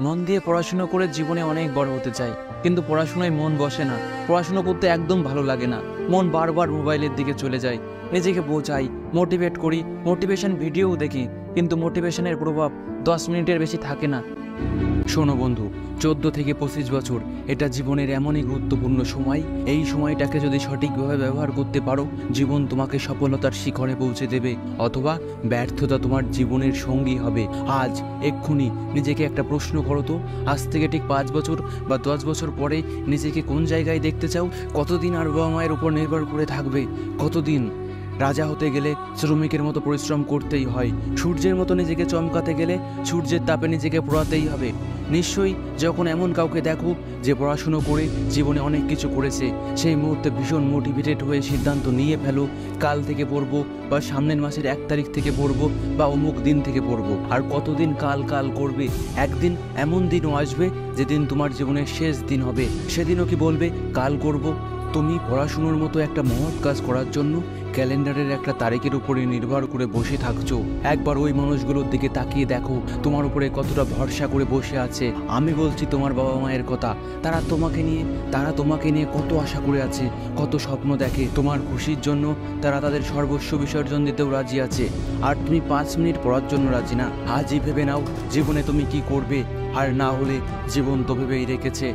মন দিয়ে পড়াশোনা করে জীবনে অনেক বড় হতে চাই, কিন্তু পড়াশোনায় মন বসে না। পড়াশোনা করতে একদম ভালো লাগে না। মন বারবার মোবাইলের দিকে চলে যায়। নিজেকে বোঝাই, মোটিভেট করি, মোটিভেশন ভিডিও দেখি, কিন্তু মোটিভেশনের প্রভাব 10 মিনিটের বেশি থাকে না। শোনো বন্ধু, 14 থেকে 25 বছর এটা জীবনের এমনই গুরুত্বপূর্ণ সময়। এই সময়টাকে যদি সঠিকভাবে ব্যবহার করতে পারো, জীবন তোমাকে সফলতার শিখরে পৌঁছে দেবে, অথবা ব্যর্থতা তোমার জীবনের সঙ্গী হবে। আজ এক্ষুনি নিজেকে একটা প্রশ্ন করো তো, আজ থেকে ঠিক 5 বছর বা 10 বছর পরে নিজেকে কোন জায়গায় দেখতে চাও? কতদিন আর বাবা মায়ের উপর নির্ভর করে থাকবে? কতদিন? রাজা হতে গেলে শ্রমিকের মতো পরিশ্রম করতেই হয়। সূর্যের মতো নিজেকে চমকাতে গেলে সূর্যের তাপে নিজেকে পোড়াতেই হবে। নিশ্চয়ই যখন এমন কাউকে দেখো যে পড়াশুনো করে জীবনে অনেক কিছু করেছে, সেই মুহূর্তে ভীষণ মোটিভেটেড হয়ে সিদ্ধান্ত নিয়ে ফেলো, কাল থেকে পড়বো, বা সামনের মাসের 1 তারিখ থেকে পড়বো, বা অমুক দিন থেকে পড়বো। আর কতদিন কাল কাল করবে? একদিন এমন দিনও আসবে যেদিন তোমার জীবনের শেষ দিন হবে। সেদিনও কি বলবে কাল করব? তুমি পড়াশুনোর মতো একটা মহৎ কাজ করার জন্য ক্যালেন্ডারের একটা তারিখের উপরে নির্ভর করে বসে থাকছো। একবার ওই মানুষগুলোর দিকে তাকিয়ে দেখো তোমার উপরে কতটা ভরসা করে বসে আছে। আমি বলছি তোমার বাবা মায়ের কথা। তারা তোমাকে নিয়ে কত আশা করে আছে, কত স্বপ্ন দেখে। তোমার খুশির জন্য তারা তাদের সর্বস্ব বিসর্জন দিতেও রাজি আছে। আর তুমি 5 মিনিট পড়ার জন্য রাজি না। আজই ভেবে নাও জীবনে তুমি কি করবে, আর না হলে জীবন তো ভেবেই রেখেছে।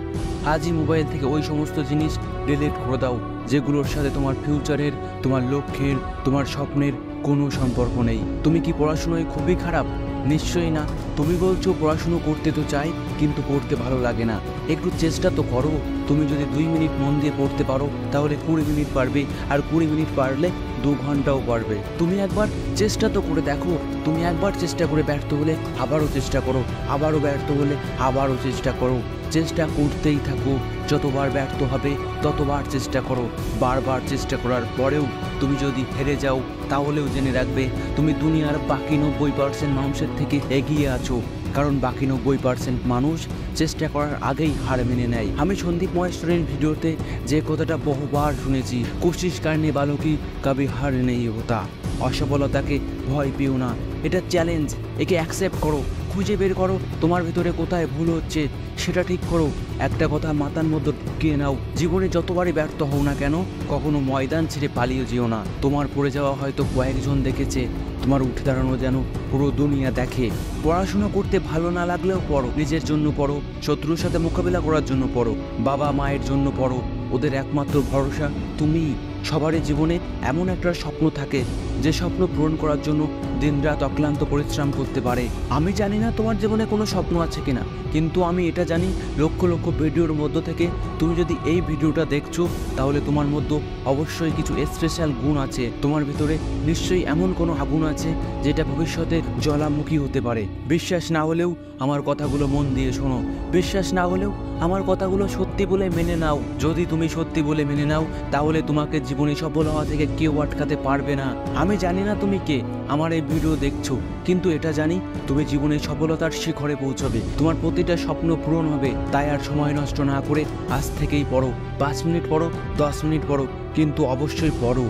আজই মোবাইল থেকে ওই সমস্ত জিনিস ডিলিট করে দাও যেগুলোর সাথে তোমার ফিউচারের, তোমার লক্ষ্যের, তোমার স্বপ্নের কোনো সম্পর্ক নেই। তুমি কি পড়াশোনায় খুবই খারাপ? নিশ্চয়ই না। তুমি বলছো পড়াশুনো করতে তো চাই, কিন্তু পড়তে ভালো লাগে না। একটু চেষ্টা তো করো। তুমি যদি 2 মিনিট মন দিয়ে পড়তে পারো, তাহলে 20 মিনিট পারবে, আর 20 মিনিট পারলে 2 ঘন্টাও পারবে। তুমি একবার চেষ্টা তো করে দেখো। তুমি একবার চেষ্টা করে ব্যর্থ হলে আবারও চেষ্টা করো, আবারও ব্যর্থ হলে আবারও চেষ্টা করো। চেষ্টা করতেই থাকো। যতবার ব্যর্থ হবে ততবার চেষ্টা করো। বারবার চেষ্টা করার পরেও তুমি যদি হেরে যাও, তাহলেও জেনে রাখবে তুমি দুনিয়ার বাকি 90% মানুষের থেকে এগিয়ে আছো। কারণ বাকি 90% মানুষ চেষ্টা করার আগেই হার মেনে নেয়। আমি সন্দীপ মহেশ্বরের ভিডিওতে যে কথাটা বহুবার শুনেছি, কোশিশ করনে वालों की कभी हार नहीं होता। অসফলতাকে ভয় পেও না, এটা চ্যালেঞ্জ। একে অ্যাকসেপ্ট করো। খুঁজে বের করো তোমার ভিতরে কোথায় ভুল হচ্ছে, সেটা ঠিক করো। একটা কথা মাথার মধ্যে ঢুকিয়ে নাও, জীবনে যতবারই ব্যর্থ হও না কেন, কখনো ময়দান ছেড়ে পালিয়ে যেও না। তোমার পড়ে যাওয়া হয়তো কয়েকজন দেখেছে, তোমার উঠে দাঁড়ানো যেন পুরো দুনিয়া দেখে। পড়াশোনা করতে ভালো না লাগলেও পড়ো। নিজের জন্য পড়ো, শত্রুর সাথে মোকাবিলা করার জন্য পড়ো, বাবা মায়ের জন্য পড়ো। ওদের একমাত্র ভরসা তুমি। সবারই জীবনে এমন একটা স্বপ্ন থাকে, যে স্বপ্ন পূরণ করার জন্য দিনরাত অক্লান্ত পরিশ্রম করতে পারে। আমি জানি না তোমার জীবনে কোনো স্বপ্ন আছে কিনা, কিন্তু আমি এটা জানি, লক্ষ লক্ষ ভিডিওর মধ্য থেকে তুমি যদি এই ভিডিওটা দেখছো, তাহলে তোমার মধ্যে অবশ্যই কিছু স্পেশাল গুণ আছে। তোমার ভিতরে নিশ্চয়ই এমন কোনো আগুন আছে যেটা ভবিষ্যতে জ্বালামুখী হতে পারে। বিশ্বাস না হলেও আমার কথাগুলো মন দিয়ে শোনো। বিশ্বাস না হলেও আমার কথাগুলো সত্যি বলে মেনে নাও। যদি তুমি সত্যি বলে মেনে নাও, তাহলে তোমাকে জীবনে সফল হওয়া থেকে কেউ আটকাতে পারবে না। আমি জানি না তুমি কে, আমার এই ভিডিও দেখছো, কিন্তু এটা জানি তুমি জীবনে সফলতার শিখরে পৌঁছবে। তোমার প্রতিটা স্বপ্ন পূরণ হবে। তাই আর সময় নষ্ট না করে আজ থেকেই পড়ো। 5 মিনিট পড়ো, 10 মিনিট পড়ো, কিন্তু অবশ্যই পড়ো।